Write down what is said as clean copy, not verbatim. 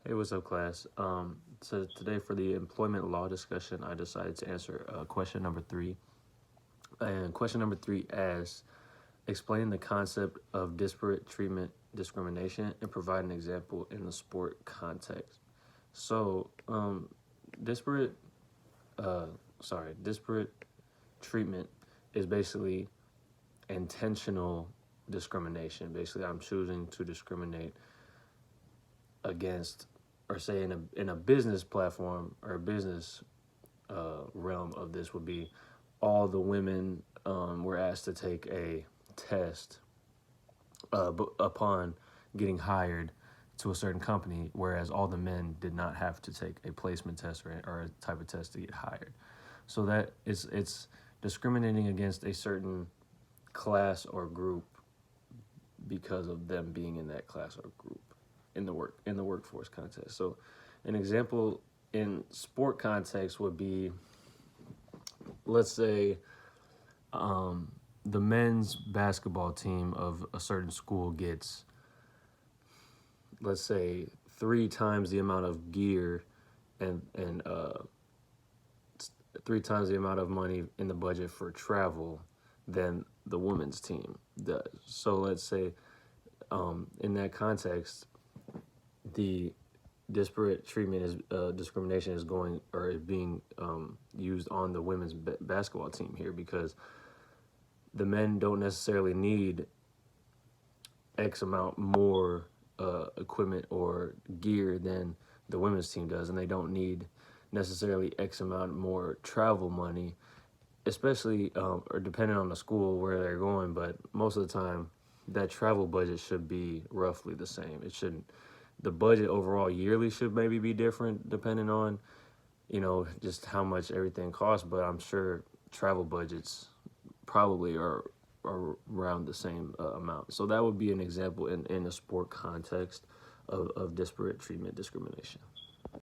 Hey, what's up, class? So today for the employment law discussion, I decided to answer question number three. And question number three asks, explain the concept of disparate treatment discrimination and provide an example in the sport context. So, disparate, uh, disparate treatment is basically intentional discrimination. Basically, I'm choosing to discriminate against, or say in a business platform or a business realm of this would be all the women were asked to take a test upon getting hired to a certain company, whereas all the men did not have to take a placement test or a type of test to get hired. So that it's discriminating against a certain class or group because of them being in that class or group in the workforce context. So an example in sport context would be, let's say, the men's basketball team of a certain school gets, let's say, 3 times the amount of gear and 3 times the amount of money in the budget for travel than the women's team does. So let's say, in that context, the disparate treatment is discrimination is going or is being used on the women's basketball team here, because the men don't necessarily need X amount more equipment or gear than the women's team does, and they don't need necessarily X amount more travel money, especially or depending on the school where they're going. But most of the time, that travel budget should be roughly the same. It shouldn't. The budget overall yearly should maybe be different depending on, just how much everything costs. But I'm sure travel budgets probably are around the same amount. So that would be an example in a sport context of disparate treatment discrimination.